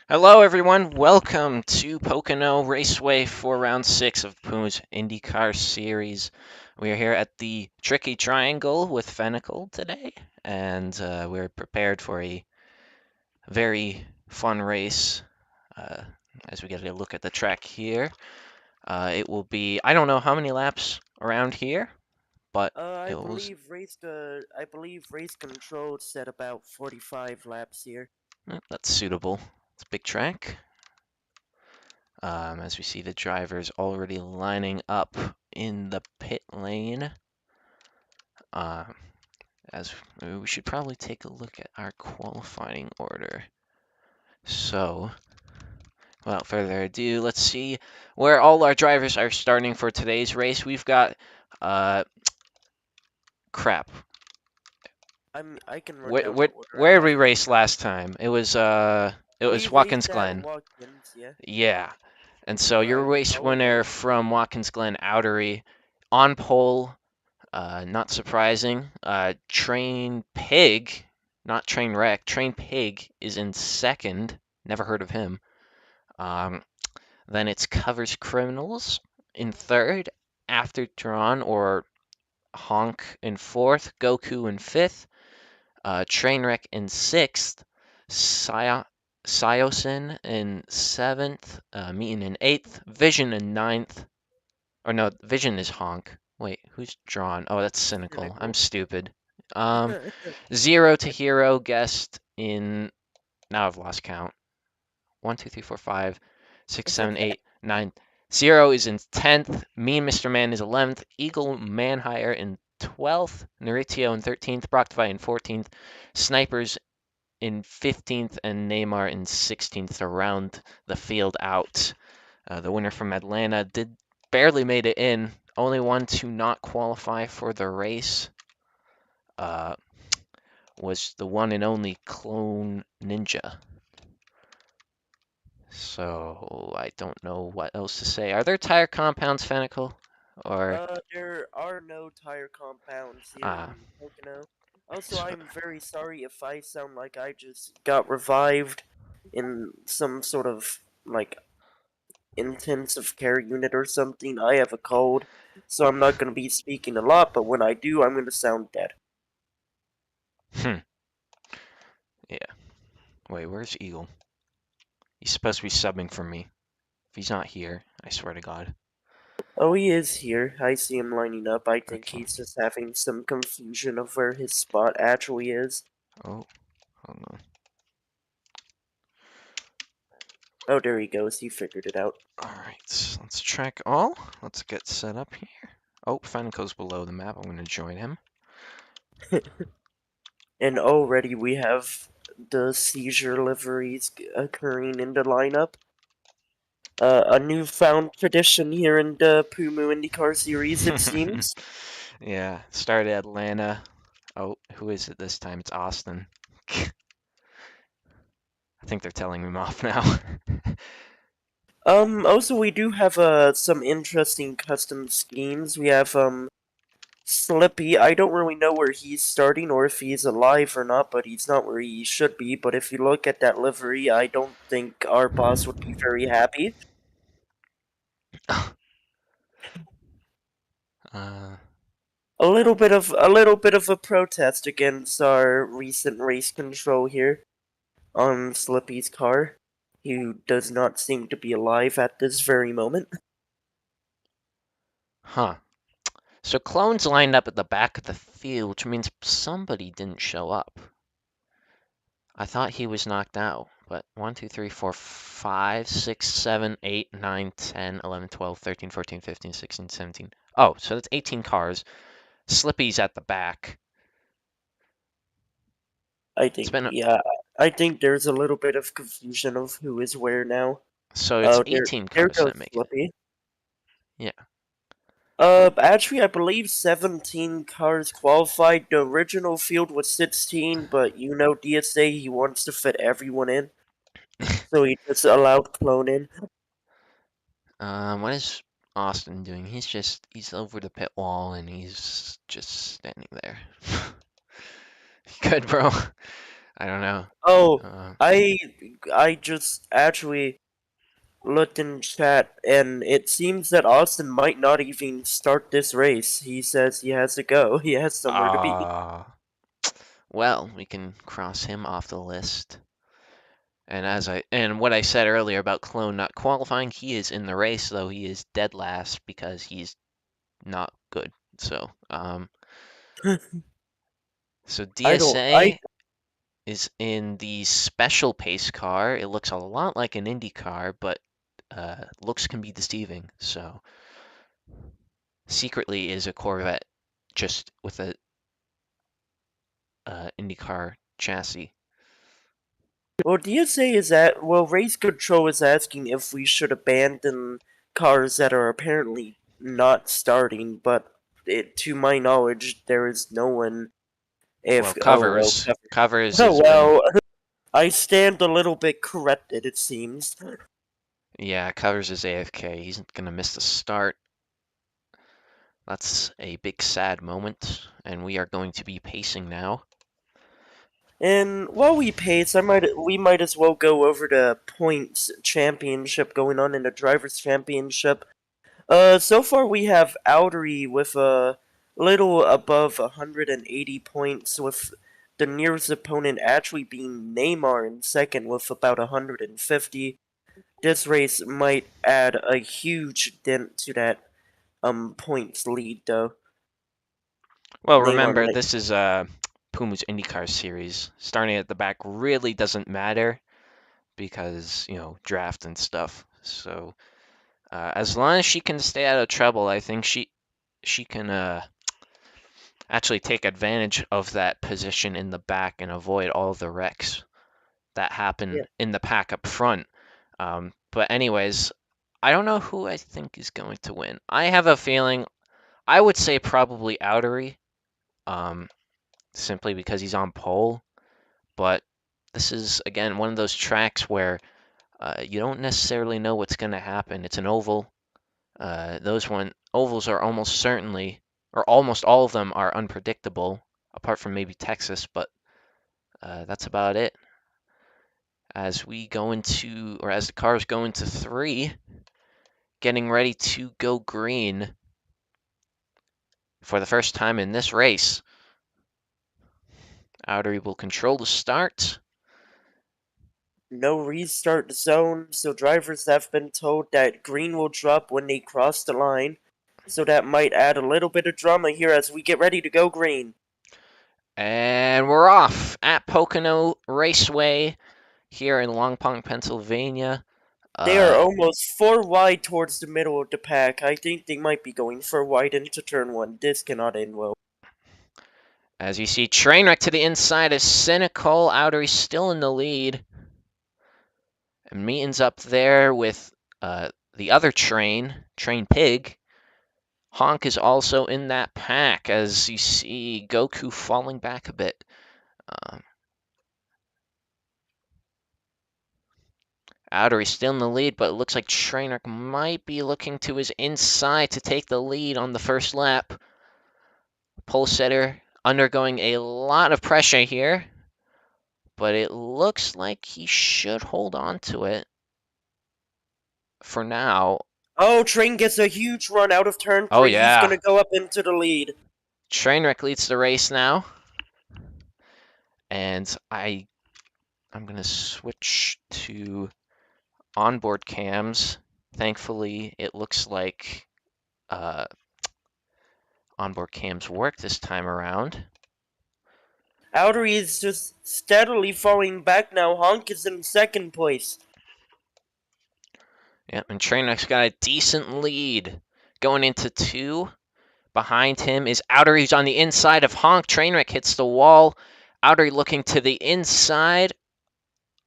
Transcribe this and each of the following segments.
Hello, everyone. Welcome to Pocono Raceway for round 6 of Pummu's IndyCar series. We are here at the Tricky Triangle with Fennicle today, and we're prepared for a very fun race. Uh, as we get a look at the track here, it will be, I don't know how many laps around here, but I it was, believe race control said about 45 laps here. that's suitable. It's a big track. As we see the drivers already lining up in the pit lane. Uh, as we should probably take a look at our qualifying order. So, without further ado, let's see where all our drivers are starting for today's race. We've got, uh, crap. I can run Where, down the where, order. I where did have we it. race last time? It We was raced Watkins at Glen. Watkins, yeah. Yeah. And so I your race recall it. winner from Watkins Glen Outery on pole. Not surprising. Train Pig, not Train Wreck. Train Pig is in second. Never heard of him. Um, then it's Covers Criminals in third. After Drawn or Honk in fourth. Goku in fifth. Trainwreck in sixth. Syosin in seventh. Meeting in eighth. Vision in ninth. Or no, Vision is Honk. Wait, who's Drawn? Oh, that's Cynical. I'm Cynical. stupid. Zero to Hero guessed in. Now I've lost count. 1, 2, 3, 4, 5, 6, 7, 8, 9. Zero is in 10th. Mean Mr. Man is 11th. Eagle Manhire in 12th. Naritio in 13th. Brocktvai in 14th. Snipers in 15th. And Neymar in 16th to round the field out. The winner from Atlanta did barely made it in. Only one to not qualify for the race. Was the one and only Clone Ninja. So I don't know what else to say. Are there tire compounds, Fenical? Or There are no tire compounds here ah, in Pocono. Also, so, I'm very sorry if I sound like I just got revived in some sort of, like, intensive care unit or something. I have a cold, so I'm not gonna be speaking a lot, but when I do, I'm gonna sound dead. hmm, yeah. Wait, where's Eagle? He's supposed to be subbing for me. If he's not here, I swear to God. Oh, he is here. I see him lining up. I think Okay. he's just having some confusion of where his spot actually is. Oh, hold on. Oh, there he goes. He figured it out. All right, let's track all. Let's get set up here. Oh, Fenical's below the map. I'm going to join him. And already we have the seizure liveries occurring in the lineup. A newfound tradition here in the Pummu IndyCar series, it seems. Yeah, started Atlanta. Oh, who is it this time? It's Austin. I think they're telling him off now. Also we do have some interesting custom schemes. We have Slippy, I don't really know where he's starting or if he's alive or not, but he's not where he should be. But if you look at that livery, I don't think our boss would be very happy. uh, A little bit of a protest against our recent race control here on Slippy's car. He does not seem to be alive at this very moment. huh. So clones lined up at the back of the field, which means somebody didn't show up. I thought he was knocked out, but 1, 2, 3, 4, 5, 6, 7, 8, 9, 10, 11, 12, 13, 14, 15, 16, 17. Oh, so that's 18 cars. Slippy's at the back. I It's think, been yeah, I think there's a little bit of confusion of who is where now. so it's Oh, there, 18 there cars goes that make it. Slippy. Yeah. Actually, I believe 17 cars qualified. The original field was 16, but you know DSA, he wants to fit everyone in, so he just allowed clone in. What is Austin doing? He's over the pit wall and he's just standing there. Good, bro. I don't know. Oh, Uh, I just actually looked in chat, and it seems that Austin might not even start this race. He says he has to go. He has somewhere to be. ah, well, we can cross him off the list. And what I said earlier about Clone not qualifying, he is in the race, though he is dead last because he's not good. So I don't. I DSA is in the special pace car. It looks a lot like an Indy car, but looks can be deceiving. So secretly is a Corvette, just with a IndyCar chassis. Well, DSA is at. Well, Race Control is asking if we should abandon cars that are apparently not starting, but to my knowledge, there is no one. Well, If covers covers oh has been well, I stand a little bit corrected. It seems. yeah covers is AFK. He's gonna miss the start. That's a big sad moment, and we are going to be pacing now. And while we pace, we might as well go over the points championship going on in the drivers' championship. So far we have Aldery with a little above 180 points, with the nearest opponent actually being Neymar in second with about 150. This race might add a huge dent to that points lead, though. Well, Neymar remember might. this is Pummu's IndyCar series. Starting at the back really doesn't matter because draft and stuff. So as long as she can stay out of trouble, I think she can actually take advantage of that position in the back and avoid all the wrecks that happen Yeah. in the pack up front. But anyways, I don't know who I think is going to win. I have a feeling I would say probably Outery, simply because he's on pole. But this is again one of those tracks where you don't necessarily know what's going to happen. It's an oval. Those ovals are almost certainly, or almost all of them are unpredictable, apart from maybe Texas. But that's about it. As we go into, or as the cars go into three, getting ready to go green for the first time in this race. Outery will control the start. No restart zone, so drivers have been told that green will drop when they cross the line. So that might add a little bit of drama here as we get ready to go green. And we're off at Pocono Raceway here in Long Pond, Pennsylvania. They are Uh, almost 4 wide towards the middle of the pack. I think they might be going 4 wide into turn 1. This cannot end well. as you see, Trainwreck to the inside is Cynical. Outery still in the lead. And Meaton's up there with the other Train Pig. Honk is also in that pack, as you see Goku falling back a bit. Um, Outery still in the lead, but it looks like Trainwreck might be looking to his inside to take the lead on the first lap. Pole setter undergoing a lot of pressure here, but it looks like he should hold on to it for now. Oh, Train gets a huge run out of turn Oh 3. He's yeah, gonna go up into the lead. Trainwreck leads the race now, and I'm gonna switch to onboard cams. Thankfully, it looks like onboard cams work this time around. Outery is just steadily falling back now. Honk is in second place. Yep, and Trainwreck's got a decent lead going into two. Behind him is Outery, who's on the inside of Honk. Trainwreck hits the wall. Outery looking to the inside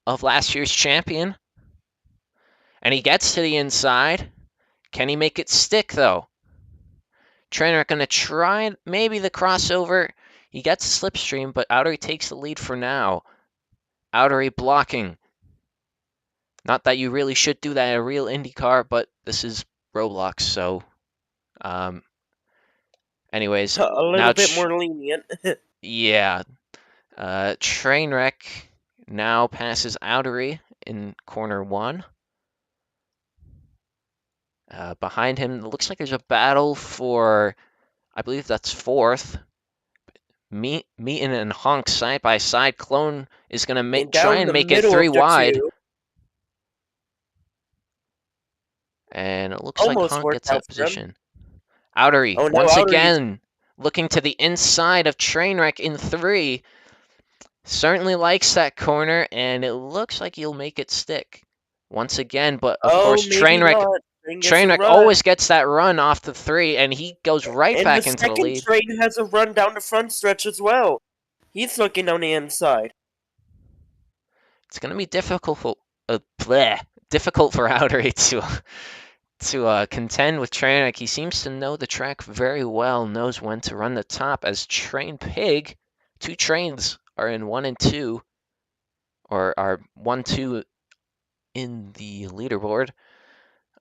of last year's champion. And he gets to the inside. Can he make it stick, though? Trainwreck going to try maybe the crossover. He gets slipstream, but Outery takes the lead for now. Outery blocking. Not that you really should do that in a real IndyCar, but this is Roblox, so anyways, A little now bit more lenient. yeah, Trainwreck now passes Outery in corner 1. Behind him, it looks like there's a battle for, I believe that's 4th. Meaton and Honk side by side. Clone is going to try Down and the make it middle 3 of the wide. two. And it looks like Almost Honk worked gets out that for him. position. Outery, Oh no, once Outery's. again, looking to the inside of Trainwreck in 3. Certainly likes that corner, and it looks like he'll make it stick once again. But of Oh, course, maybe not. Train gets a Trainwreck run. always gets that run off the 3, and he goes right And the back into the second lead. train has a run down the front stretch as well. He's looking on the inside. It's going to be difficult for Outery to contend with Trainwreck. He seems to know the track very well, knows when to run the top. As Train Pig, 2 trains are in 1 and 2, or are 1-2 in the leaderboard.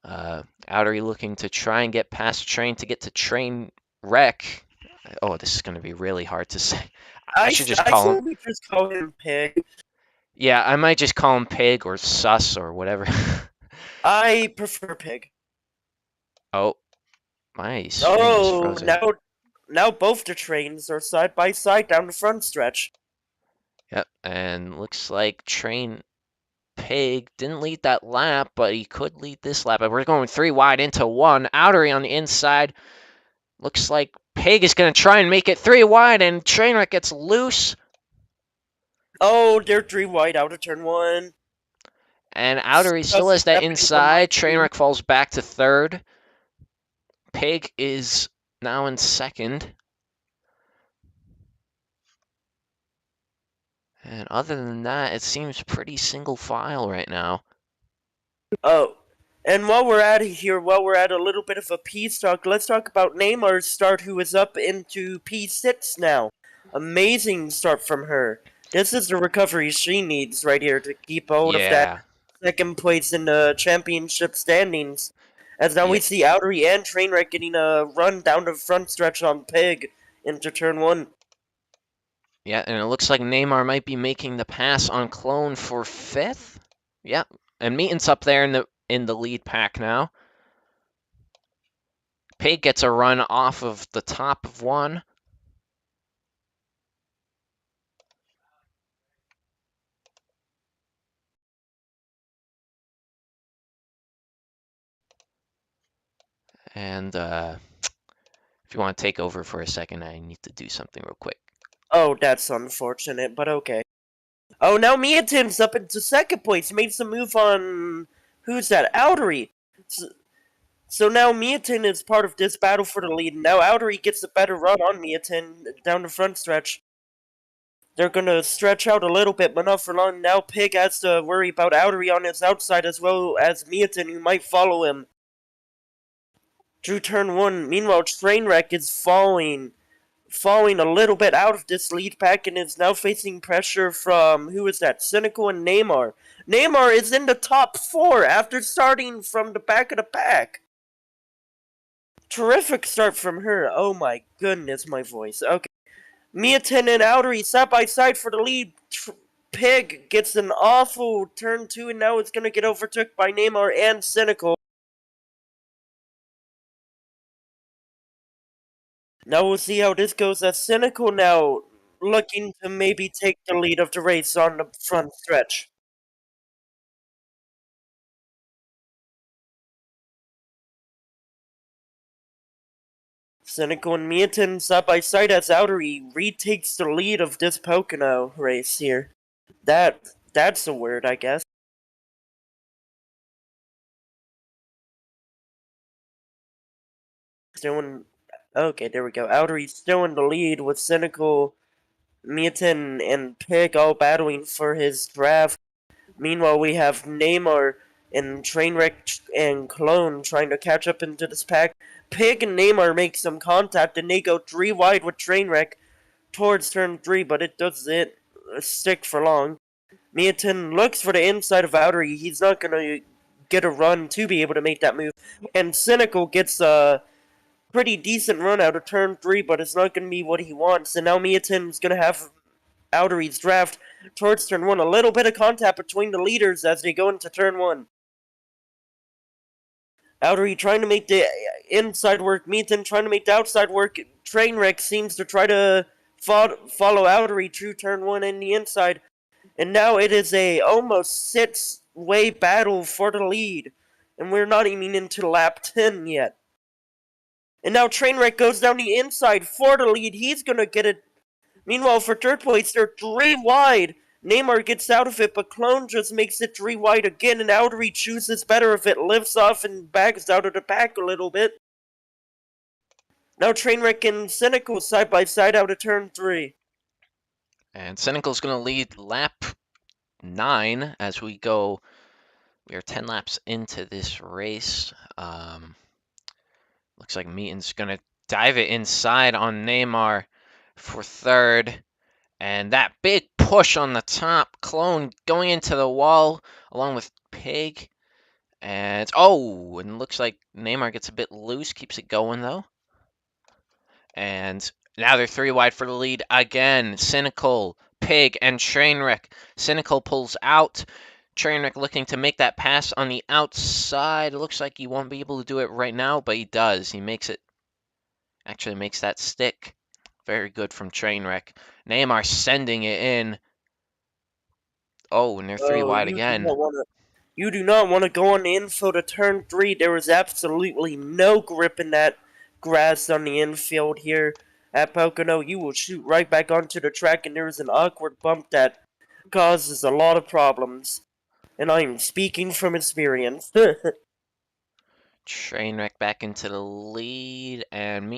Outery looking to try and get past Train to get to Train Wreck. Oh, this is going to be really hard to say. I should just I call him. say we just call him Pig. Yeah, I might just call him Pig or Sus or whatever. I prefer Pig. Oh, my screen just Oh, frozen. now both the trains are side by side down the front stretch. Yep, and looks like Train Pig didn't lead that lap, but he could lead this lap. We're going 3 wide into 1. Outery on the inside. Looks like Pig is going to try and make it 3 wide, and Trainwreck gets loose. Oh, they're 3 wide out of turn 1. And Outery still Just has that stepping from my inside. screen. Trainwreck falls back to 3rd. Pig is now in 2nd. And other than that, it seems pretty single file right now. Oh, and while we're at a little bit of a P talk, let's talk about Neymar's start, who is up into P6 now. Amazing start from her. This is the recovery she needs right here to keep hold of that Yeah. second place in the championship standings. As now Yeah. we see Outery and Trainwreck getting a run down the front stretch on Pig into turn 1. Yeah, and it looks like Neymar might be making the pass on Clone for 5th. Yeah, and Meaton's up there in the lead pack now. Pig gets a run off of the top of 1. And if you want to take over for a second, I need to do something real quick. Oh, that's unfortunate, but okay. Oh, now Miatin's up into second place. Made some move on. Who's that? Outery. So now Miatin is part of this battle for the lead. Now Outery gets a better run on Miatin down the front stretch. They're gonna stretch out a little bit, but not for long. Now Pig has to worry about Outery on his outside as well as Miatin, who might follow him through turn 1. Meanwhile, Trainwreck is falling a little bit out of this lead pack and is now facing pressure from, who is that? Cynical and Neymar. Neymar is in the top 4 after starting from the back of the pack. Terrific start from her. Oh my goodness, my voice. Okay. Miatin and Outery side by side for the lead. Pig gets an awful turn 2 and now it's going to get overtook by Neymar and Cynical. Now we'll see how this goes as Cynical now looking to maybe take the lead of the race on the front stretch. Cynical and Miatin side by side as Outery retakes the lead of this Pocono race here. That's a word, I guess. Still in, okay, there we go. Outery's still in the lead with Cynical, Miatin, and Pig all battling for his draft. Meanwhile, we have Neymar and Trainwreck and Clone trying to catch up into this pack. Pig and Neymar make some contact and they go 3 wide with Trainwreck towards turn 3, but it doesn't stick for long. Miatin looks for the inside of Outery. He's not going to get a run to be able to make that move. And Cynical gets a pretty decent run out of turn 3, but it's not going to be what he wants. And now Miatin's going to have Outery's draft towards turn 1. A little bit of contact between the leaders as they go into turn 1. Outery trying to make the inside work, Meaton trying to make the outside work. Trainwreck seems to try to follow Outery through turn 1 in the inside. And now it is a almost 6-way battle for the lead. And we're not even into lap 10 yet. And now Trainwreck goes down the inside for the lead. He's going to get it. Meanwhile, for third place, they're 3 wide. Neymar gets out of it, but Clone just makes it 3 wide again, and Outery chooses better if it lifts off and backs out of the pack a little bit. Now Trainwreck and Cynical side by side out of turn 3. And Cynical's going to lead lap 9 as we go. We are 10 laps into this race. Looks like Meaton's going to dive it inside on Neymar for third. And that big push on the top. Clone going into the wall along with Pig. And and looks like Neymar gets a bit loose. Keeps it going though. And now they're 3 wide for the lead again. Cynical, Pig, and Trainwreck. Cynical pulls out. Trainwreck looking to make that pass on the outside. It looks like he won't be able to do it right now, but he does. He makes it. Actually makes that stick. Very good from Trainwreck. Neymar sending it in. Oh, and they're 3 wide again. You do not want to go on the infield to turn 3. There is absolutely no grip in that grass on the infield here at Pocono. You will shoot right back onto the track, and there is an awkward bump that causes a lot of problems. And I am speaking from experience. Trainwreck back into the lead, and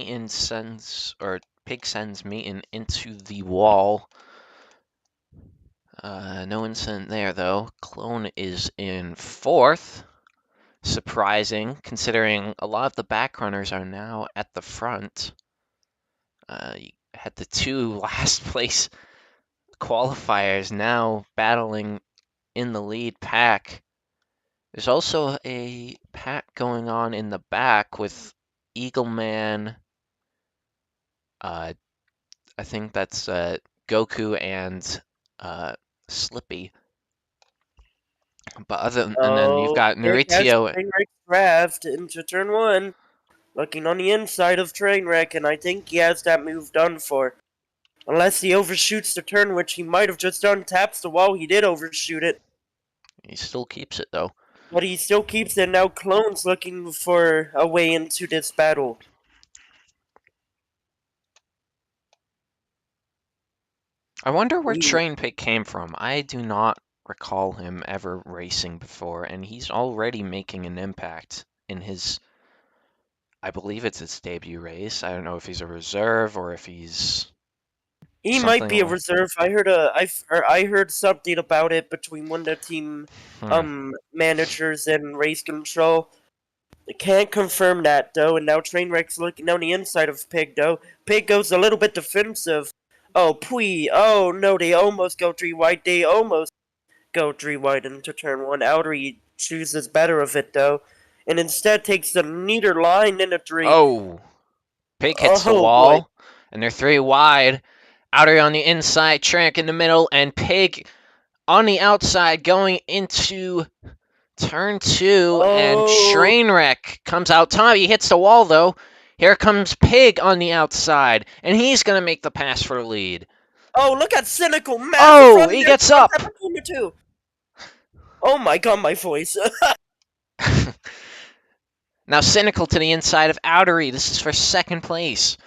Pig sends Meaton into the wall. No incident there, though. Clone is in 4th. Surprising, considering a lot of the back runners are now at the front. You had the 2 last place qualifiers now battling in the lead pack. There's also a pack going on in the back with Eagleman. I think that's Goku and Slippy. But and then you've got Pig has Maurizio. Trainwreck's draft into turn 1. Looking on the inside of Trainwreck, and I think he has that move done for. Unless he overshoots the turn, which he might have just done, taps the wall, he did overshoot it. He still keeps it, though. But he still keeps it. Now Clone's looking for a way into this battle. I wonder where Train Pig came from. I do not recall him ever racing before, and he's already making an impact in his, I believe it's his debut race. I don't know if he's a reserve or if he's He might be a reserve. I heard something about it between one of the team managers and race control. I can't confirm that though. And now Trainwreck's looking down the inside of Pig though. Pig goes a little bit defensive. Oh pwee! Oh no! They almost go 3 wide. They almost go 3 wide into turn 1. Outery chooses better of it though, and instead takes the neater line in a 3. Oh, Pig hits the wall, and they're 3 wide. Outery on the inside, Trank in the middle, and Pig on the outside going into turn 2, and Trainwreck comes out top. He hits the wall, though. Here comes Pig on the outside, and he's going to make the pass for the lead. Oh, look at Cynical. Oh, he gets up. Oh my god, my voice. Now Cynical to the inside of Outery. This is for 2nd place.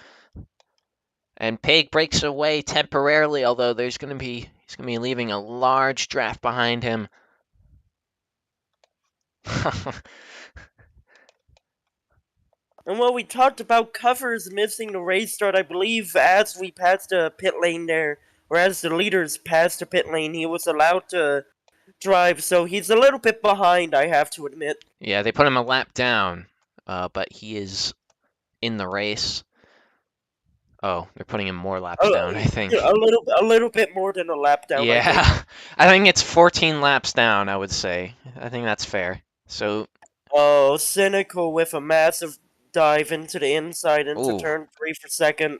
And Pig breaks away temporarily, although he's going to be leaving a large draft behind him. And we talked about covers missing the race start, I believe, as we passed the pit lane there, or as the leaders passed the pit lane, he was allowed to drive, so he's a little bit behind, I have to admit. Yeah, they put him a lap down, but he is in the race. Oh, they're putting him more laps down, I think. A little bit more than a lap down. Yeah, I think it's 14 laps down, I would say. I think that's fair. So. Oh, Cynical with a massive dive into the inside into turn 3 for 2nd.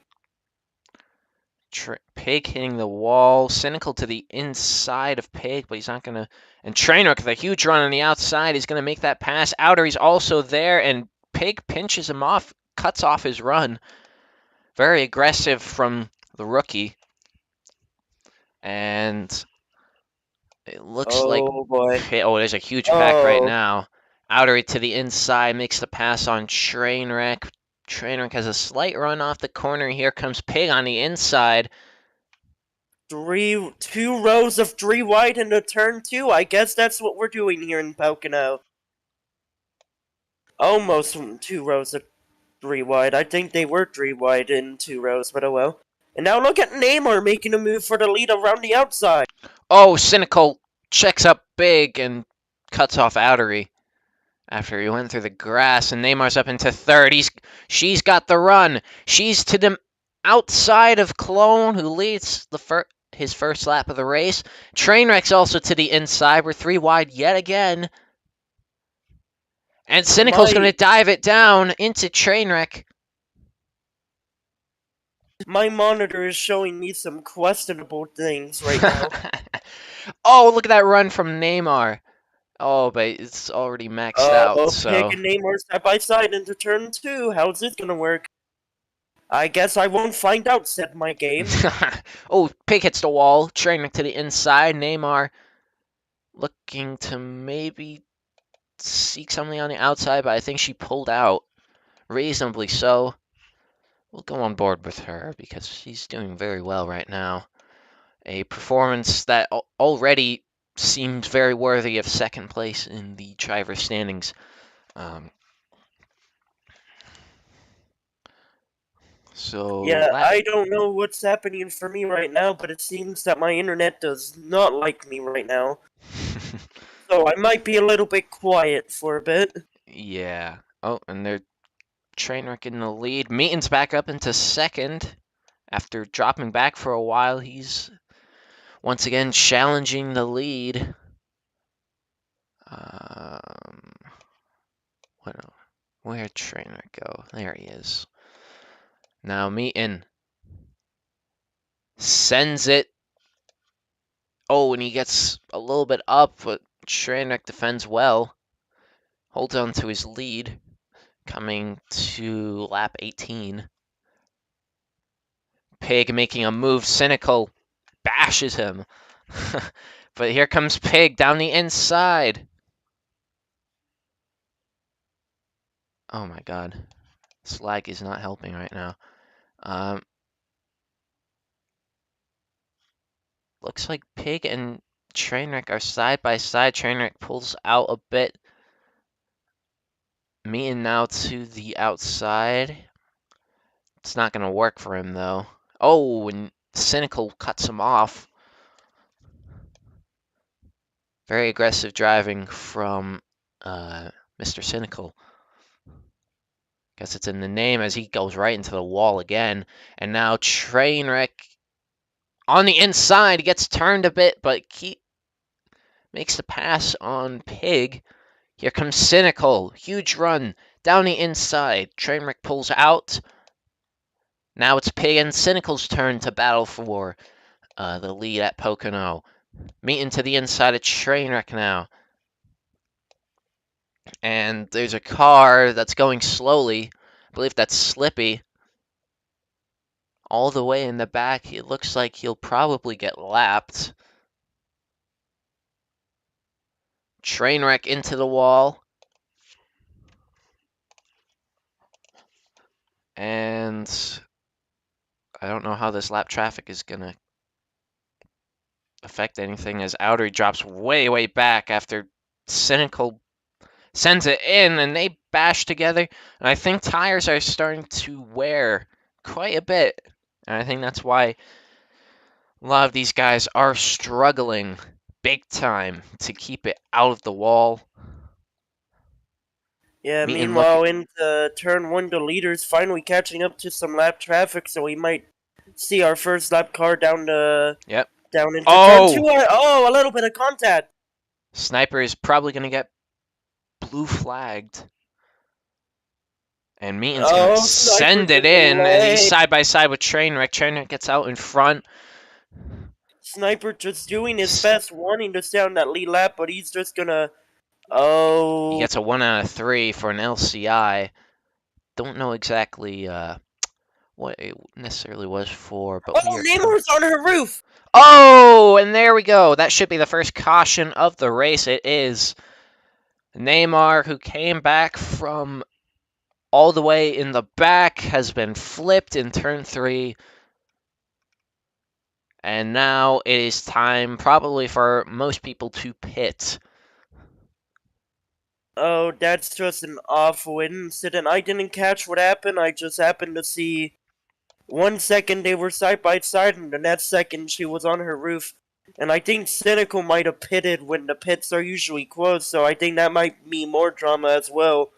Pig hitting the wall. Cynical to the inside of Pig, but he's not going to. And Trainwreck with a huge run on the outside. He's going to make that pass. He's also there, and Pig pinches him off, cuts off his run. Very aggressive from the rookie. And it looks like. Oh boy. Oh, there's a huge pack right Oh, now. Outery to the inside, makes the pass on Trainwreck. Trainwreck has a slight run off the corner. Here comes Pig on the inside. 2 rows of 3 wide into turn 2. I guess that's what we're doing here in Pocono. Almost 2 rows of 3 wide. I think they were 3 wide in 2 rows, but oh well. And now look at Neymar making a move for the lead around the outside. Oh, Cynical checks up big and cuts off Outery after he went through the grass. And Neymar's up into third. She's got the run. She's to the outside of Clone, who leads his first lap of the race. Trainwreck's also to the inside. We're 3 wide yet again. And Cynical's going to dive it down into Trainwreck. My monitor is showing me some questionable things right now. Oh, look at that run from Neymar. Oh, but it's already maxed out, so... Pig and Neymar side by side into turn 2. How's this gonna work? I guess I won't find out, said my game. Oh, Pig hits the wall. Trainwreck to the inside. Neymar looking to maybe seek something on the outside, but I think she pulled out. Reasonably so. We'll go on board with her because she's doing very well right now. A performance that already seems very worthy of second place in the driver standings. Yeah, I don't know what's happening for me right now, but it seems that my internet does not like me right now. So I might be a little bit quiet for a bit. Yeah. Oh, and they're Trainwreck in the lead. Meaton's back up into second. After dropping back for a while, he's once again challenging the lead. Where'd Trainwreck go? There he is. Now Meaton sends it. Oh, and he gets a little bit up, but Trainwreck defends well. Holds on to his lead. Coming to lap 18. Pig making a move. Cynical bashes him. But here comes Pig down the inside. Oh my god. This lag is not helping right now. Looks like Pig and Trainwreck are side by side. Trainwreck pulls out a bit. Meaton now to the outside. It's not going to work for him, though. Oh, and Cynical cuts him off. Very aggressive driving from Mr. Cynical. Guess it's in the name as he goes right into the wall again. And now Trainwreck on the inside. He gets turned a bit, but makes the pass on Pig. Here comes Cynical. Huge run down the inside. Trainwreck pulls out. Now it's Pig and Cynical's turn to battle for the lead at Pocono. Meeting to the inside of Trainwreck now. And there's a car that's going slowly. I believe that's Slippy. All the way in the back. It looks like he'll probably get lapped. Trainwreck into the wall. And I don't know how this lap traffic is going to affect anything as Outery drops way, way back after Cynical sends it in and they bash together. And I think tires are starting to wear quite a bit. And I think that's why a lot of these guys are struggling big time to keep it out of the wall. Yeah, meanwhile, in turn 1, the leader's finally catching up to some lap traffic, so we might see our first lap car down into turn 2. Oh, a little bit of contact. Sniper is probably going to get blue flagged. And Meaton's gonna Oh, Sniper send it just in as he's late. side by side with Trainwreck. Trainwreck gets out in front. Sniper just doing his best, wanting to stay on that lead lap, but he's just gonna. He Oh. gets a 1 out of 3 for an LCI. Don't know exactly what it necessarily was for, but we Oh, are. Neymar's on her roof! Oh, and there we go. That should be the first caution of the race. It is Neymar, who came back from all the way in the back, has been flipped in turn 3. And now it is time, probably for most people, to pit. Oh, that's just an awful incident. I didn't catch what happened. I just happened to see 1 second they were side by side, and the next second she was on her roof. And I think Cynical might have pitted when the pits are usually closed, so I think that might mean more drama as well.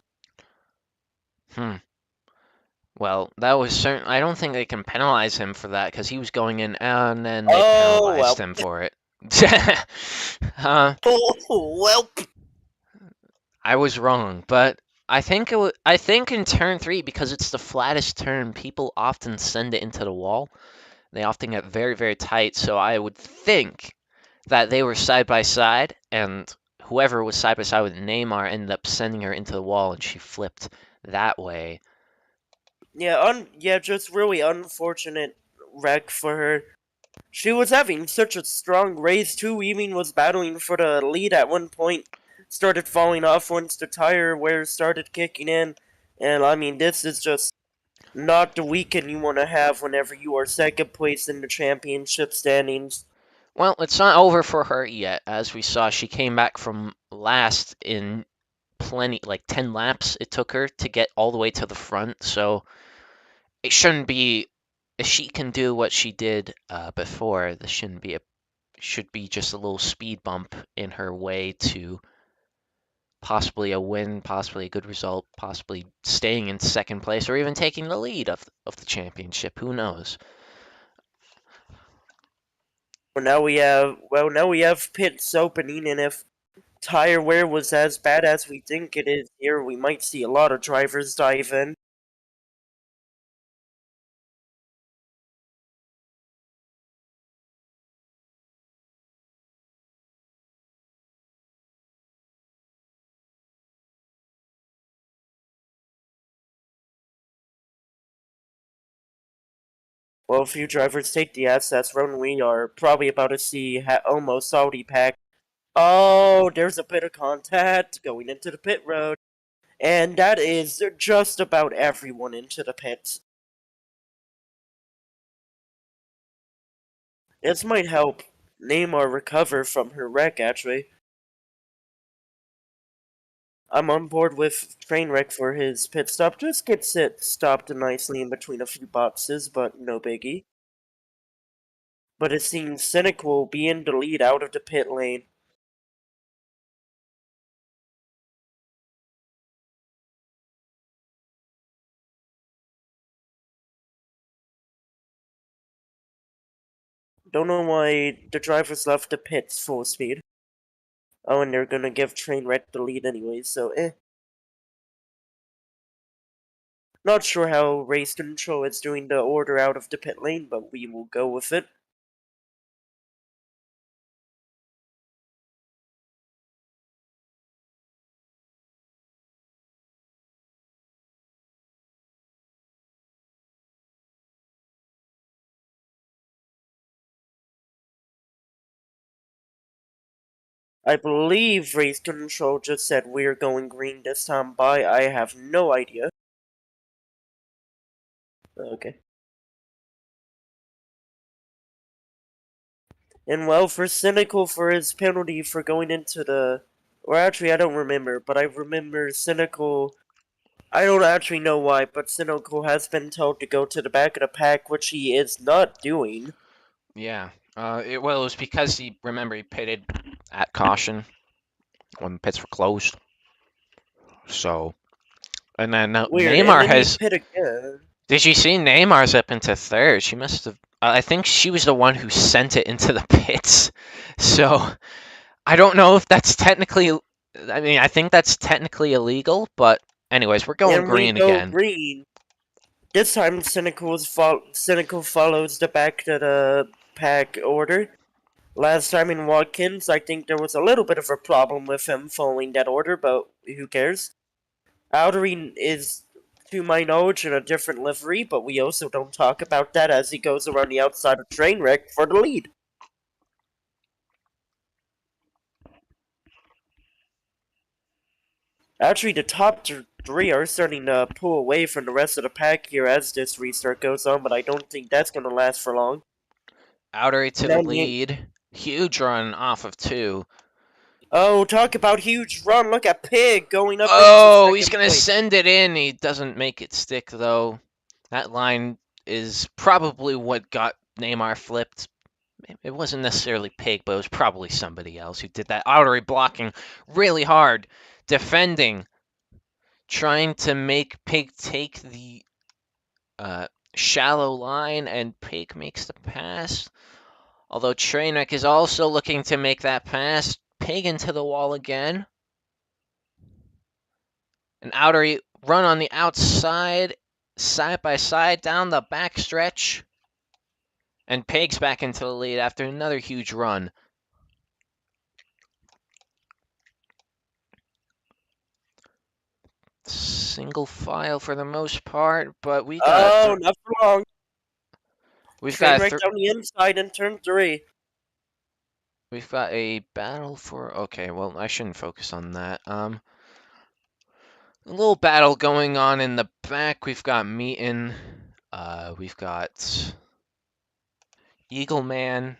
Well, that was certain. I don't think they can penalize him for that because he was going in, and then they Oh, penalized well. him for it. uh, Oh, well. I was wrong, but I think in turn 3, because it's the flattest turn, people often send it into the wall. They often get very, very tight. So I would think that they were side by side, and whoever was side by side with Neymar ended up sending her into the wall, and she flipped that way. Yeah, just really unfortunate wreck for her. She was having such a strong race too, even was battling for the lead at one point. Started falling off once the tire wear started kicking in. And I mean, this is just not the weekend you want to have whenever you are second place in the championship standings. Well, it's not over for her yet. As we saw, she came back from last in plenty, like 10 laps it took her to get all the way to the front. So it shouldn't be, if she can do what she did before, this shouldn't be should be just a little speed bump in her way to possibly a win, possibly a good result, possibly staying in second place, or even taking the lead of the championship. Who knows? Now we have pits opening, and if tire wear was as bad as we think it is here, we might see a lot of drivers dive in. Well, a few drivers take the SS run. We are probably about to see almost Saudi pack. Oh, there's a bit of contact going into the pit road. And that is just about everyone into the pits. This might help Neymar recover from her wreck, actually. I'm on board with Trainwreck for his pit stop. Just gets it stopped nicely in between a few boxes, but no biggie. But it seems Cynic will be in the lead out of the pit lane. Don't know why the drivers left the pits full speed. Oh, and they're gonna give Trainwreck the lead anyway, so Not sure how race control is doing the order out of the pit lane, but we will go with it. I believe race control just said we're going green this time by. I have no idea. Okay. And well, for Cynical for his penalty for going into the. Or actually, I don't remember, but I remember Cynical. I don't actually know why, but Cynical has been told to go to the back of the pack, which he is not doing. Yeah. It was because he pitted at caution when the pits were closed. So, and then Weird, and Neymar then he has. pit again. Did you see Neymar's up into third? She must have. I think she was the one who sent it into the pits. So I don't know if that's technically. I mean, I think that's technically illegal, but Anyways, we're going And we green go again. green. This time, Cynical follows the back to the pack order. Last time in Watkins, I think there was a little bit of a problem with him following that order, but who cares? Outerine is, to my knowledge, in a different livery, but we also don't talk about that as he goes around the outside of Trainwreck for the lead. Actually, the top three are starting to pull away from the rest of the pack here as this restart goes on, but I don't think that's going to last for long. Outery to the Now, lead. Huge run off of 2. oh, talk about huge run. Look at Pig going up into Oh, he's second going to place. send it in. He doesn't make it stick, though. That line is probably what got Neymar flipped. It wasn't necessarily Pig, but it was probably somebody else who did that. Outery blocking really hard. Defending. Trying to make Pig take the shallow line, and Pig makes the pass. Although Trainwreck is also looking to make that pass. Pig into the wall again. An outer run on the outside, side by side down the back stretch. And Pig's back into the lead after another huge run. Single file for the most part, but we got Oh, not for long. we've got Trainwreck down the inside in turn 3. we've got a battle for. Okay, well I shouldn't focus on that. A little battle going on in the back. We've got Meaton. We've got Eagle Man.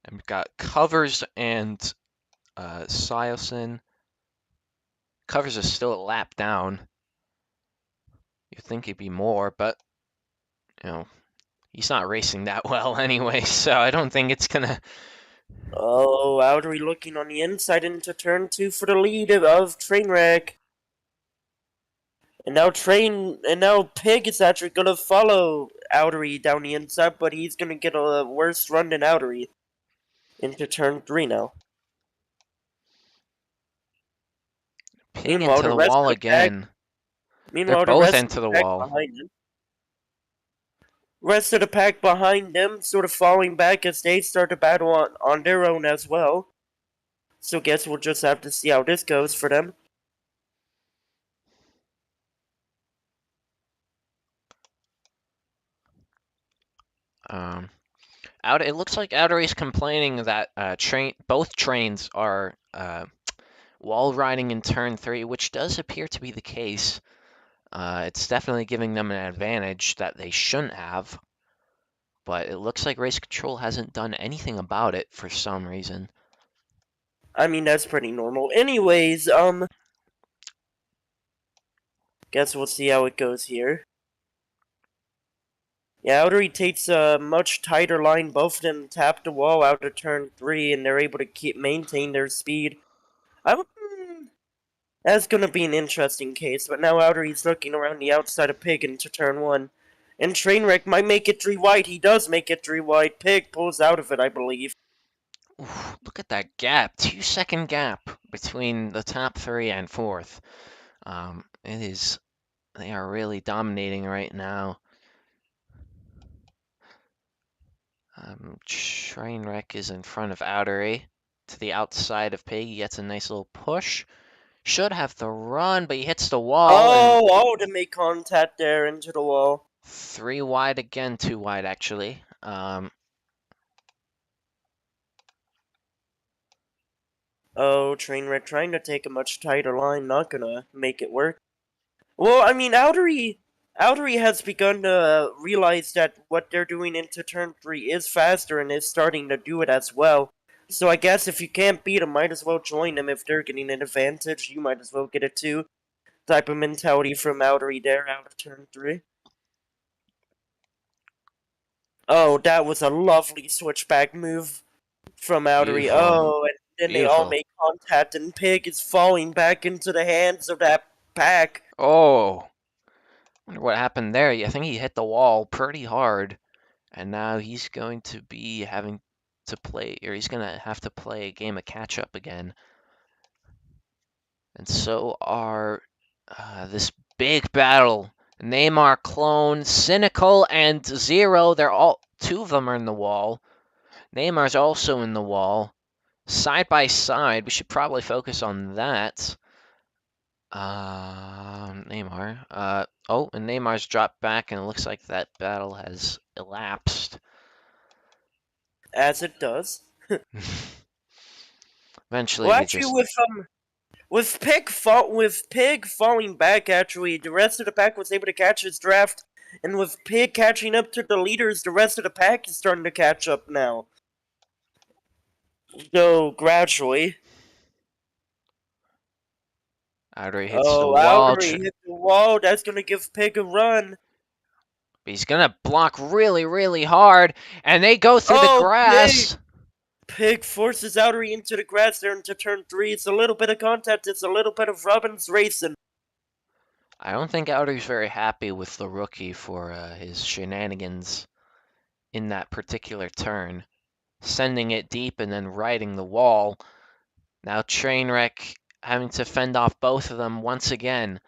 And we've got Covers and Sileson. Covers is still a lap down. You'd think he'd be more, but he's not racing that well anyway, so I don't think it's gonna. Oh, Outery looking on the inside into turn 2 for the lead of Trainwreck. And now Pig is actually gonna follow Outery down the inside, but he's gonna get a worse run than Outery into turn 3 now. Pig Meanwhile, into the the rest wall of the pack. again. They're Meanwhile, the both rest of into the the pack wall. behind him. Rest of the pack behind them, sort of falling back as they start to battle on their own as well. So guess we'll just have to see how this goes for them. It looks like Outery's complaining that both trains are wall riding in turn 3, which does appear to be the case. It's definitely giving them an advantage that they shouldn't have, but it looks like Race Control hasn't done anything about it for some reason. I mean, that's pretty normal. Anyways, guess we'll see how it goes here. Yeah, Outery takes a much tighter line. Both of them tap the wall out of turn 3, and they're able to maintain their speed. That's gonna be an interesting case, but now Outery's looking around the outside of Pig into turn 1. And Trainwreck might make it 3 wide. He does make it 3 wide. Pig pulls out of it, I believe. Oof, look at that gap, 2-second gap between the top 3 and 4th. They are really dominating right now. Trainwreck is in front of Outery to the outside of Pig. He gets a nice little push. Should have the run, but he hits the wall and To make contact there into the wall. 3 wide again, 2 wide actually. Trainwreck trying to take a much tighter line, not gonna make it work. Well, I mean, Outery has begun to realize that what they're doing into turn 3 is faster and is starting to do it as well. So I guess if you can't beat them, might as well join them. If they're getting an advantage, you might as well get it too. Type of mentality from Outery there out of turn 3. Oh, that was a lovely switchback move from Outery. Beautiful, Oh, and then they all beautiful. make contact, and Pig is falling back into the hands of that pack. Oh, wonder what happened there. I think he hit the wall pretty hard, and now he's going to be having to play, or he's going to have to play a game of catch up again. And so are This big battle. Neymar clone, Cynical, and Zero. They're all two of them are in the wall. Neymar's also in the wall. Side by side. We should probably focus on that. Neymar. Oh, and Neymar's dropped back, and it looks like that battle has elapsed. As it does. Eventually, Well, we actually, just. with Pig falling back, actually, the rest of the pack was able to catch his draft, and with Pig catching up to the leaders, the rest of the pack is starting to catch up now. Though gradually. Outery hits the Oh, wall. Outery hit the wall. That's gonna give Pig a run. He's gonna block really, really hard, and they go through the Oh, grass. Pig forces Outery into the grass there into turn 3. It's a little bit of contact. It's a little bit of Robbins racing. I don't think Outery's very happy with the rookie for his shenanigans in that particular turn. Sending it deep and then riding the wall. Now Trainwreck having to fend off both of them once again.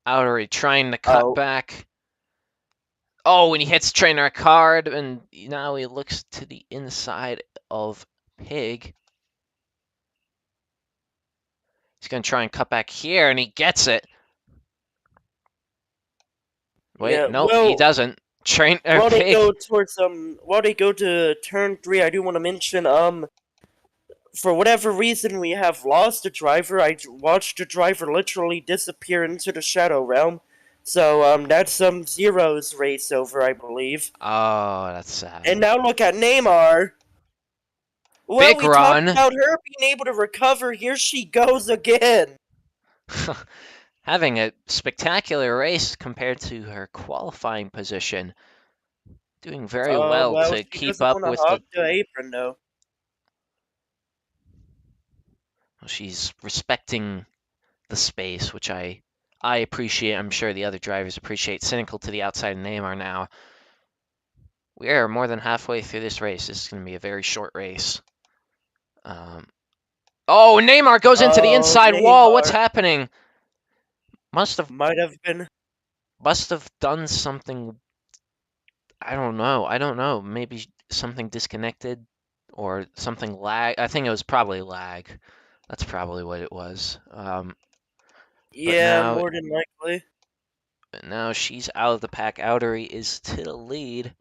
Outery trying to cut back. Oh, and he hits Trainwreck hard, and now he looks to the inside of Pig. He's going to try and cut back here, and he gets it. Wait, Yeah, no, well, he doesn't. while they Pig. go towards while they go to turn 3, I do want to mention for whatever reason we have lost a driver. I watched the driver literally disappear into the Shadow Realm. So that's Zero's race over, I believe. Oh, that's sad. And now look at Neymar. Well, Big we run. talked about her being able to recover. Here she goes again. Having a spectacular race compared to her qualifying position. Doing very well Well, to she keep doesn't up want to with hog the apron, though. She's respecting the space, which I appreciate. I'm sure the other drivers appreciate. Cynical to the outside of Neymar now. We are more than halfway through this race. This is going to be a very short race. Oh, Neymar goes into the inside wall. What's happening? Might have done something. I don't know. Maybe something disconnected or something lag. I think it was probably lag. That's probably what it was. Yeah, more than likely. But now she's out of the pack. Outery is to the lead.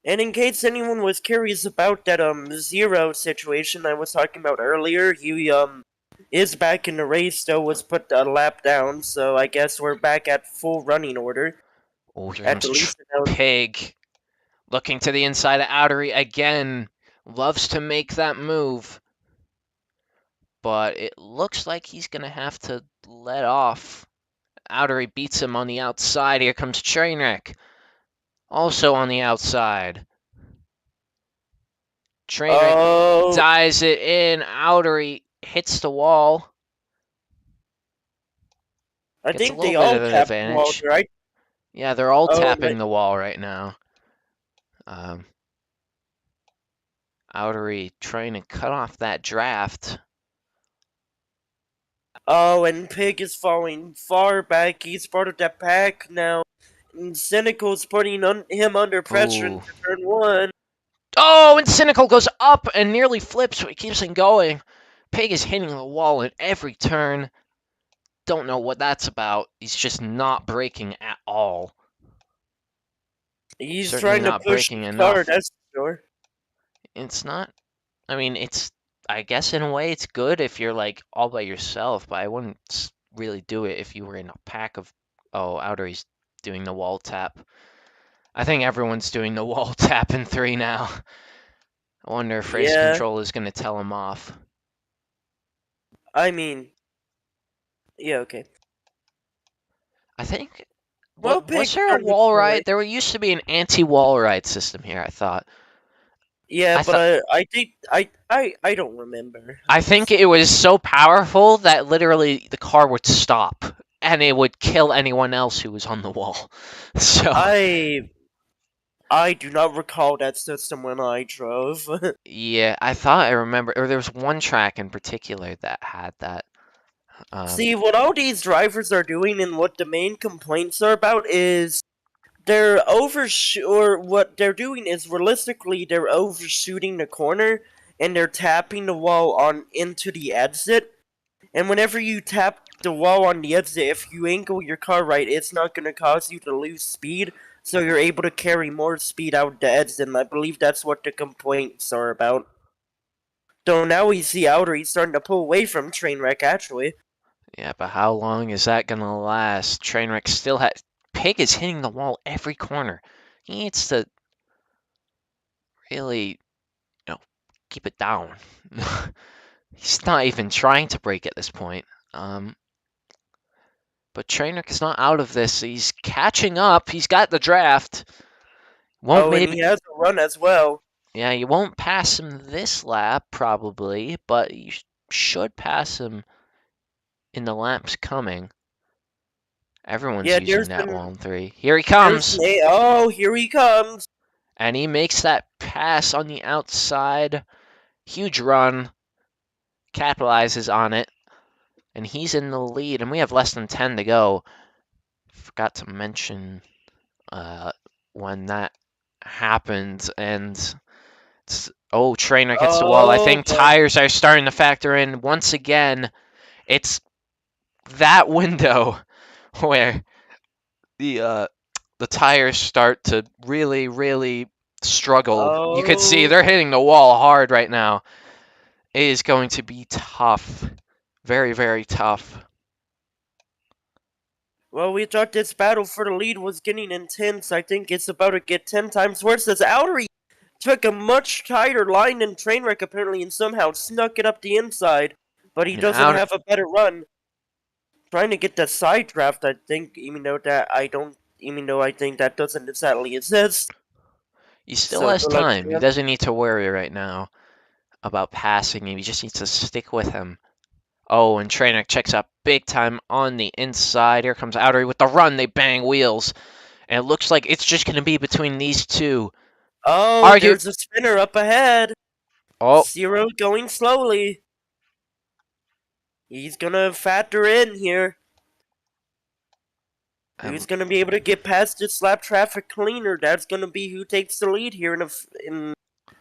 And in case anyone was curious about that Zero situation I was talking about earlier, he is back in the race, though was put a lap down, so I guess we're back at full running order. Oh, here comes Pig. Looking to the inside of Outery again. Loves to make that move. But it looks like he's going to have to let off. Outery beats him on the outside. Here comes Trainwreck. Also on the outside. Trainwreck dives it in. Outery hits the wall. I think they all tapped the wall, right? Yeah, they're all tapping the wall right now. Outery trying to cut off that draft. Oh, and Pig is falling far back. He's part of that pack now. And Cynical's putting him under pressure into turn 1. Oh, and Cynical goes up and nearly flips, but he keeps on going. Pig is hitting the wall at every turn. Don't know what that's about. He's just not braking at all. He's Certainly trying to push the car, that's for sure. It's not. I mean, I guess in a way it's good if you're like all by yourself, but I wouldn't really do it if you were in a pack of. Oh, Outery's doing the wall tap. I think everyone's doing the wall tap in 3 now. I wonder if race control is going to tell him off. I mean, yeah, okay. I think. Was there a wall ride? There used to be an anti-wall ride system here, I thought. Yeah, but I think I don't remember. I think it was so powerful that literally the car would stop and it would kill anyone else who was on the wall. So I do not recall that system when I drove. Yeah, I thought I remember, or there was one track in particular that had that. See, what all these drivers are doing and what the main complaints are about is they're or what they're doing is realistically they're overshooting the corner and they're tapping the wall on into the exit. And whenever you tap the wall on the exit, if you angle your car right, it's not going to cause you to lose speed, so you're able to carry more speed out the exit. And I believe that's what the complaints are about. So now we see Outer, he's starting to pull away from Trainwreck, actually. Yeah, but how long is that gonna last? Trainwreck still has. Pig is hitting the wall every corner. He needs to really, keep it down. He's not even trying to break at this point. Um, but Trainwreck is not out of this. He's catching up. He's got the draft. Won't Oh, and maybe. he has a run as well. Yeah, you won't pass him this lap probably, but you should pass him in the laps coming. Everyone's Yeah, using that wall in 3. Here he comes! oh, here he comes. And he makes that pass on the outside. Huge run. Capitalizes on it. And he's in the lead. And we have less than 10 to go. Forgot to mention when that happened. And Trainwreck hits the wall. I Oh, think tires are starting to factor in once again. It's that window where the tires start to really, really struggle. You could see oh. they're hitting the wall hard right now. It is going to be tough. Very, very tough. Well, we thought this battle for the lead was getting intense. I think it's about to get 10 times worse as Outery took a much tighter line than Trainwreck apparently and somehow snuck it up the inside. But he And doesn't out, have a better run. Trying to get that side draft, I think, even though I think that doesn't exactly exist. he still So has good luck time. to He him. doesn't need to worry right now about passing him. He just needs to stick with him. Oh, and Trainwreck checks up big time on the inside. Here comes Outery with the run. They bang wheels. And it looks like it's just going to be between these two. Oh, Argue. there's a spinner up ahead. Oh, Zero going slowly. He's gonna factor in here. Who's gonna be able to get past this lap traffic cleaner? That's gonna be who takes the lead here in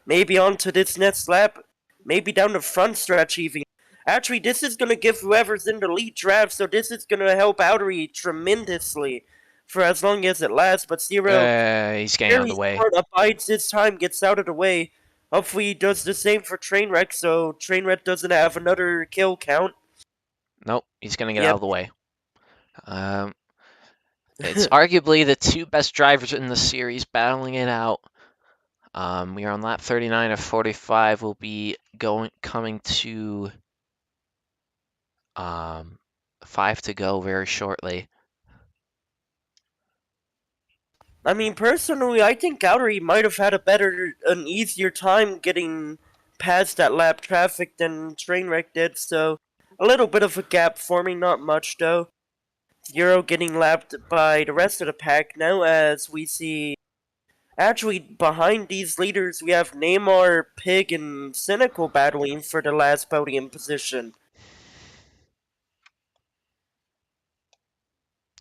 maybe onto this next lap, maybe down the front stretch even. Actually, this is gonna give whoever's in the lead draft, so this is gonna help Outery tremendously for as long as it lasts. But Zero, he's getting out of very the way. smart, abides his time, gets out of the way. Hopefully, he does the same for Trainwreck, so Trainwreck doesn't have another kill count. Nope, he's going to get out Yep. of the way. It's arguably the two best drivers in the series battling it out. We are on lap 39 of 45. We'll be coming to 5 to go very shortly. I mean, personally, I think Outery might have had an easier time getting past that lap traffic than Trainwreck did, so a little bit of a gap forming, not much though. Zero getting lapped by the rest of the pack now as we see. Actually, behind these leaders, we have Neymar, Pig, and Cynical battling for the last podium position.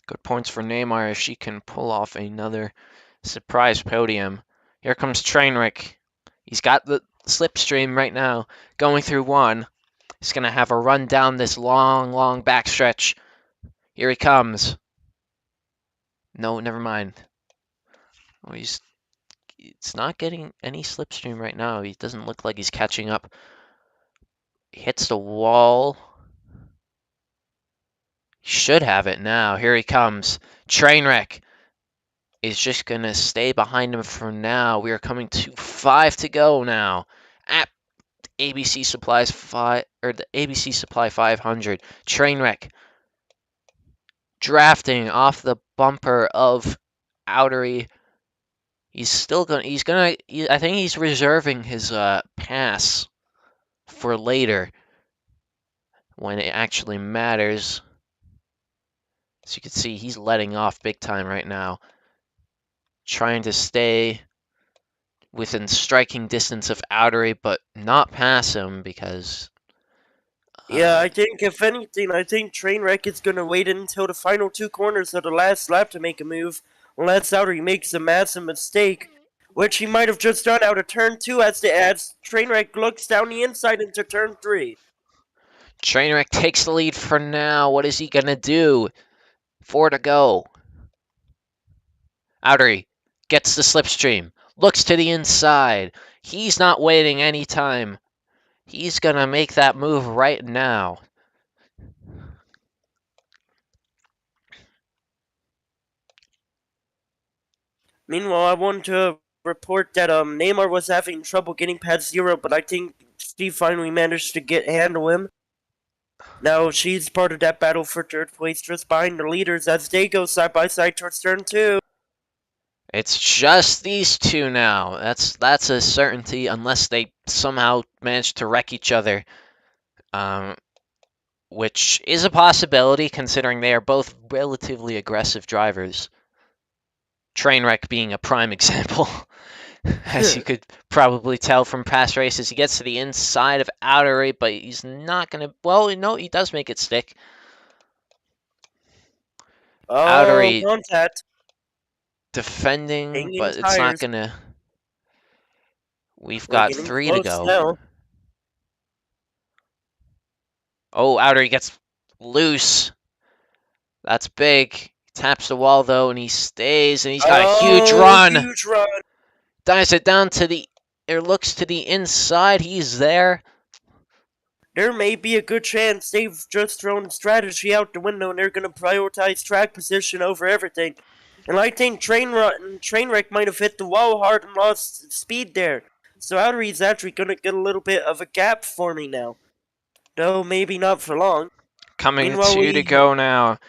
Good points for Neymar if she can pull off another surprise podium. Here comes Trainwreck. He's got the slipstream right now, going through 1. He's going to have a run down this long, long backstretch. Here he comes. No, never mind. Oh, it's not getting any slipstream right now. He doesn't look like he's catching up. He hits the wall. Should have it now. Here he comes. Trainwreck is just going to stay behind him for now. We are coming to 5 to go now at ABC Supplies 5 or the ABC Supply 500. Trainwreck drafting off the bumper of Outery. I think he's reserving his pass for later when it actually matters. So you can see he's letting off big time right now. Trying to stay within striking distance of Outery, but not pass him because Yeah, I think if anything, I think Trainwreck is gonna wait until the final 2 corners of the last lap to make a move, unless Outery makes a massive mistake, which he might have just done out of turn 2 as Trainwreck looks down the inside into turn 3. Trainwreck takes the lead for now. What is he gonna do? 4 to go. Outery gets the slipstream, looks to the inside. He's not waiting any time. He's gonna make that move right now. Meanwhile, I want to report that Neymar was having trouble getting past 0, but I think she finally managed to handle him. Now she's part of that battle for third place, just behind the leaders as they go side by side towards turn 2. It's just these two now. That's a certainty, unless they somehow manage to wreck each other, which is a possibility considering they are both relatively aggressive drivers. Trainwreck being a prime example, as you could probably tell from past races. He gets to the inside of Outery, but he's not gonna. Well, no, he does make it stick. Oh, Outery contact. defending, Hanging but it's not tires. gonna. We've We're got getting 3 to close go. now. Oh, Outery gets loose. That's big. He taps the wall though, and he stays, and he's got a huge run. Huge run. Dives it down to the. It looks to the inside. He's there. There may be a good chance they've just thrown strategy out the window and they're going to prioritize track position over everything. And I think Trainwreck might have hit the wall hard and lost speed there. So Outery's actually going to get a little bit of a gap for me now. Though maybe not for long. Coming to Meanwhile, 2 to go now.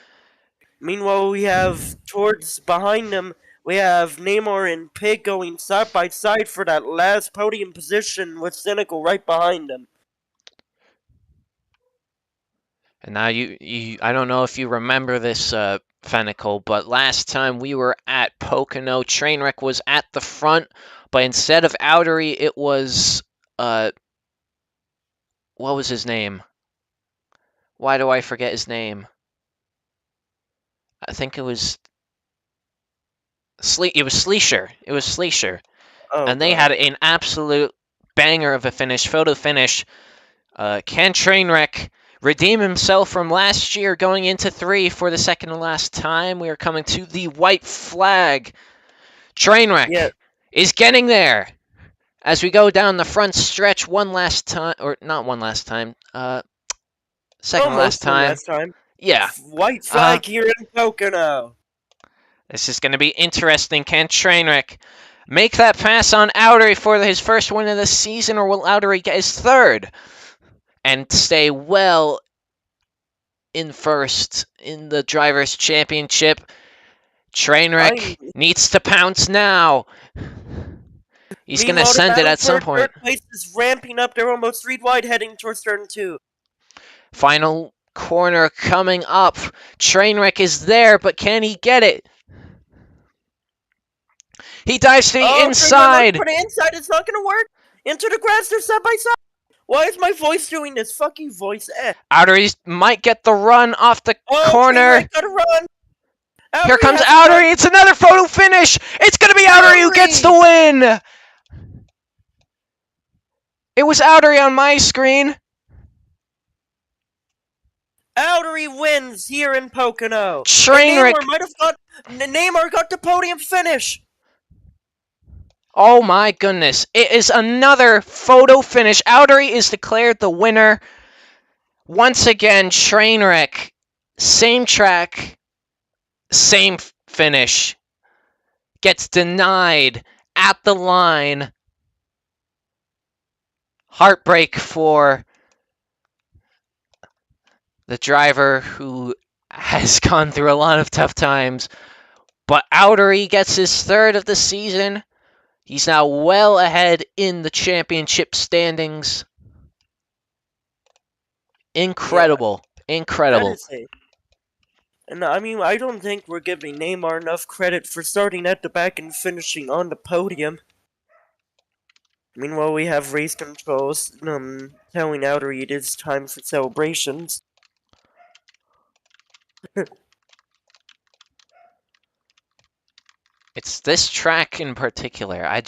we have towards behind them, we have Neymar and Pig going side by side for that last podium position with Cynical right behind them. And now I don't know if you remember this, Fennicle, but last time we were at Pocono, Trainwreck was at the front, but instead of Outery, it was, what was his name? Why do I forget his name? I think it was Sleesher. It was Sleesher. Oh, And they God. had an absolute banger of a finish, photo finish. Can Trainwreck redeem himself from last year going into 3 for the second and last time? We are coming to the white flag. Trainwreck is getting there as we go down the front stretch one last time, or not one last time, second Almost last time. last time. Yeah. White flag here in Pocono. This is going to be interesting. Can Trainwreck make that pass on Outery for his first win of the season, or will Outery get his third and stay well in first in the Drivers' Championship? Trainwreck needs to pounce now. He's going to send it at some point. Third place is ramping up. They're almost 3 wide heading towards turn 2. Final corner coming up. Trainwreck is there, but can he get it? He dives to the inside. For the inside, it's not going to work. Into the grass, they're side by side. Why is my voice doing this? Fuck you, voice. Outery might get the run off the corner. Trainwreck got a run. Outery Here comes Outery. It's another photo finish. It's going to be Outery who gets the win. It was Outery on my screen. Outery wins here in Pocono. Trainwreck. Neymar got the podium finish. Oh my goodness. It is another photo finish. Outery is declared the winner. Once again, Trainwreck. Same track. Same finish. Gets denied at the line. Heartbreak for the driver who has gone through a lot of tough times. But Outery gets his third of the season. He's now well ahead in the championship standings. Incredible. Yeah. Incredible. And I mean, I don't think we're giving Neymar enough credit for starting at the back and finishing on the podium. Meanwhile, we have race controls telling Outery it is time for celebrations. It's this track in particular. I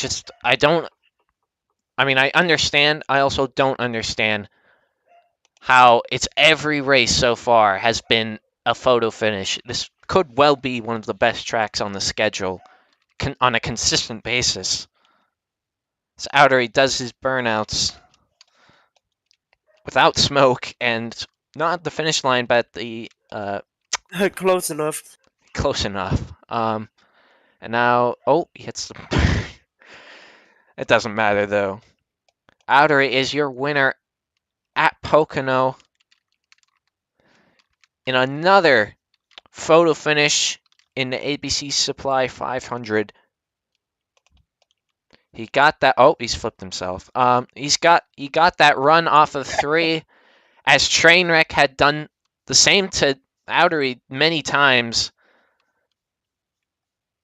mean, I understand. I also don't understand how it's every race so far has been a photo finish. This could well be one of the best tracks on the schedule on a consistent basis. So Outery does his burnouts without smoke and not at the finish line, but the Close enough. close enough. And now, oh, he hits the. It doesn't matter though. Outery is your winner at Pocono in another photo finish in the ABC Supply 500. He got that. Oh, he's flipped himself. He got that run off of 3, as Trainwreck had done the same to Outery many times,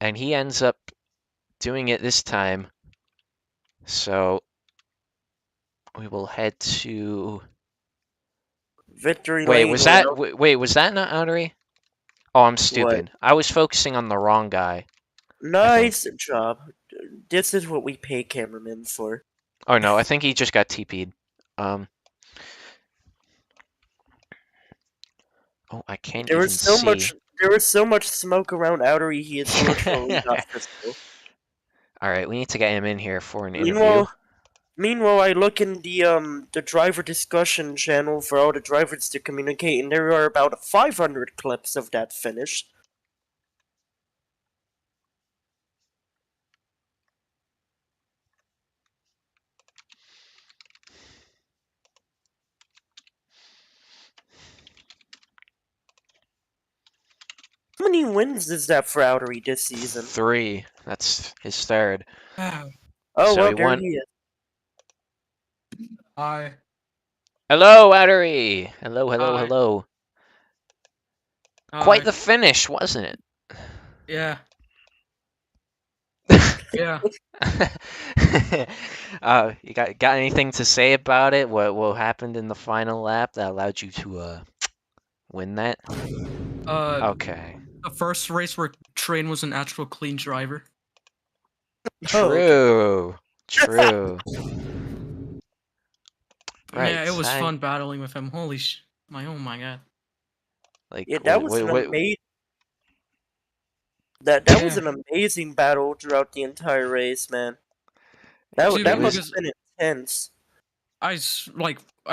and he ends up doing it this time. So we will head to Victory Wait, lane. was that wait, was that not Outery? Oh, I'm What? stupid. I was focusing on the wrong guy, I think. Nice job. This is what we pay cameramen for. Oh no, I think he just got TP'd. Um Oh, I can't There was even so see. much. There was so much smoke around Outery. He is literally not visible. All right, we need to get him in here for an interview. Meanwhile, I look in the driver discussion channel for all the drivers to communicate, and there are about 500 clips of that finish. How many wins is that for Outery this season? 3. That's his third. Oh So well, he there won. he is. Hi. Hello, Outery. Hello, hello, Hi. hello. Quite Hi. the finish, wasn't it? Yeah. Yeah. You got anything to say about it? What happened in the final lap that allowed you to win that? Okay. The first race where Train was an actual clean driver. Oh, okay. True. True. Yeah, Right. it was fun battling with him. Holy oh my god. Like Yeah, that was wait, an wait, amazing. That was Yeah. an amazing battle throughout the entire race, man. That Dude, that it must was because have been intense. I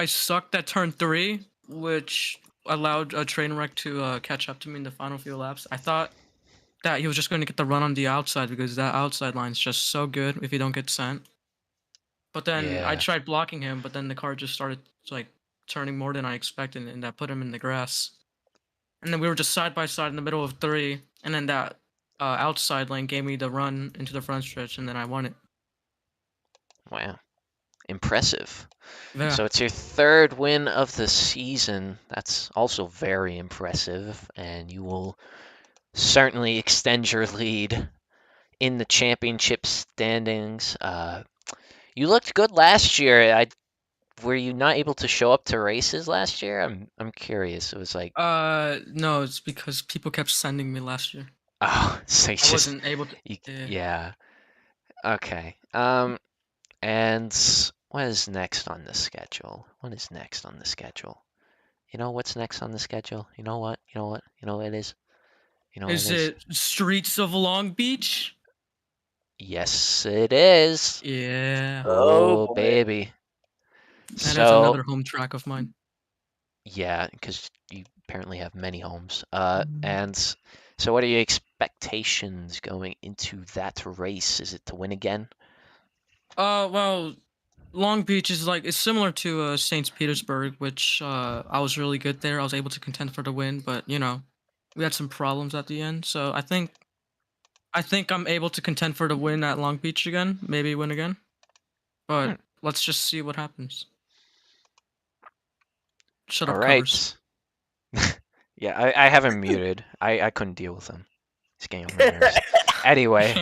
sucked at turn 3, which allowed a train wreck to catch up to me in the final few laps. I thought that he was just going to get the run on the outside because that outside line is just so good if you don't get sent. But then I yeah. tried blocking him, but then the car just started like turning more than I expected, and that put him in the grass. And then we were just side by side in the middle of 3, and then that outside lane gave me the run into the front stretch, and then I won it. Wow. Impressive. Yeah. So it's your third win of the season. That's also very impressive, and you will certainly extend your lead in the championship standings. You looked good last year. Were you not able to show up to races last year? I'm curious. It was like, No, it's because people kept sending me last year. oh, so you I just wasn't able to. yeah. Okay. And what is next on the schedule? What is next on the schedule? You know what's next on the schedule? You know what? You know what? You know what it is? You know what it Is is? it Streets of Long Beach? Yes, it is. Yeah. Oh Oh, boy. baby. That is So, another home track of mine. yeah, because you apparently have many homes. And so what are your expectations going into that race? Is it to win again? Well, Long Beach is like it's similar to St. Petersburg, which I was really good there. I was able to contend for the win, but we had some problems at the end. So I think I'm able to contend for the win at Long Beach again, maybe win again. Hmm. But let's just see what happens. Shut All up, covers. right. Yeah, I have him muted. I couldn't deal with him. He's getting on my nerves. Anyway,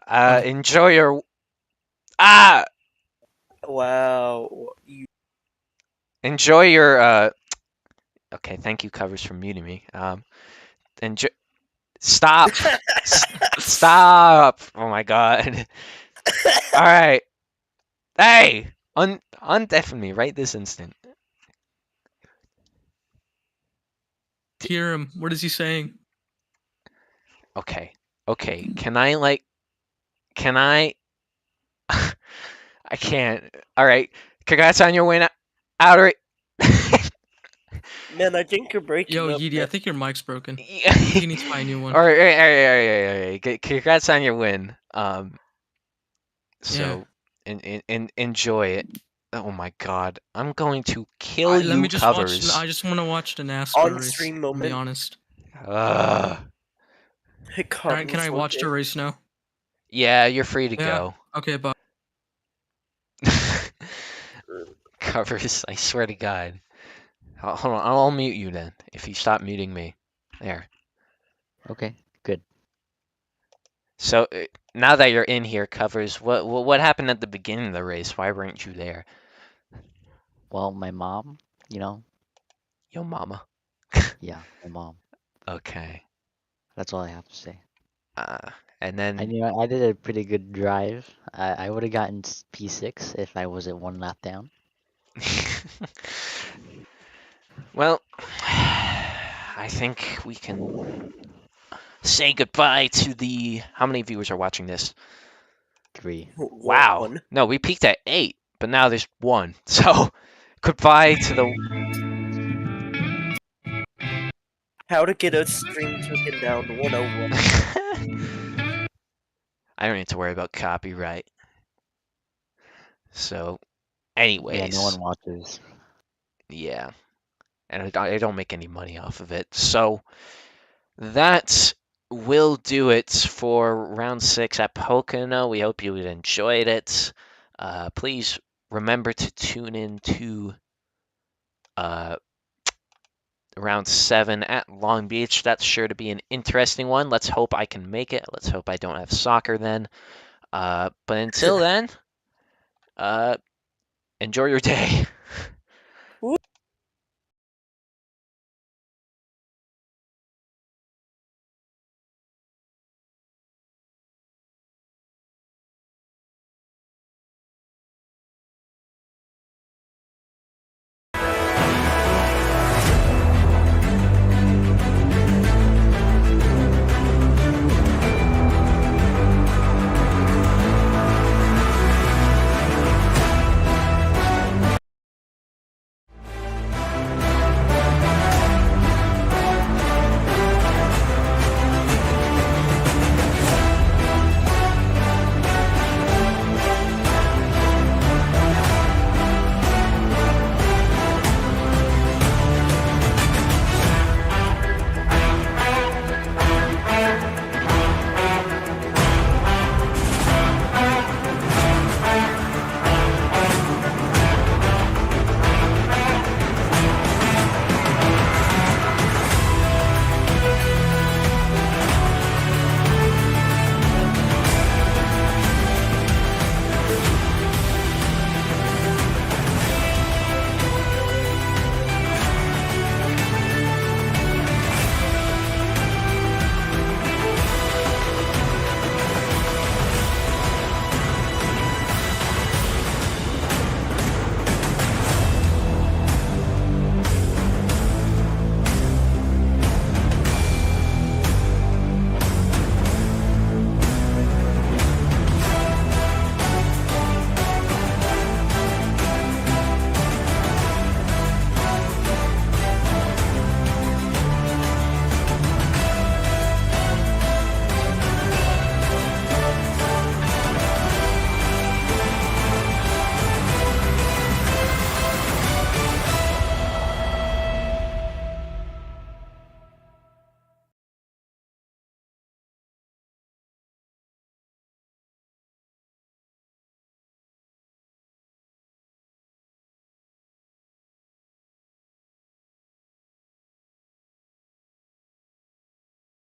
Funny. enjoy your ah. Wow. You Enjoy your. Okay, thank you, Covers, for muting me. Enjoy. Stop. Stop. Oh my god. All right. Hey, undeafen me right this instant. Hear him. What is he saying? Okay. Okay. Can I? I can't. All right. Congrats on your win, Outer. Man, I think you're breaking Yo, up, Yeedy, I man. think your mic's broken. I think you need to buy a new one. All right, all right. Congrats on your win. Yeah. So, enjoy it. Oh my God, I'm going to kill Let me you, just watch. Covers. I just want to watch the NASCAR race. On-stream To be moment. honest. Ugh. Can I watch the race now? Yeah, you're free to Yeah. go. Okay, bye. Covers, I swear to God. Hold on, I'll mute you then if you stop muting me. There. Okay, good. So now that you're in here, Covers, what happened at the beginning of the race? Why weren't you there? Well, my mom, you know, Yo, mama. yeah, my mom. Okay. That's all I have to say. And I then knew I did a pretty good drive. I would have gotten P6 if I was at one lap down. well, I think we can say goodbye to the. How many viewers are watching this? 3. Wow. One. No, we peaked at 8, but now there's 1. So, goodbye to the. How to get a stream token down 101. I don't need to worry about copyright. So, Yeah, no anyways, one watches. yeah. And I don't make any money off of it. So, that will do it for round 6 at Pocono. We hope you enjoyed it. Please remember to tune in to round 7 at Long Beach. That's sure to be an interesting one. Let's hope I can make it. Let's hope I don't have soccer then. But until then, enjoy your day.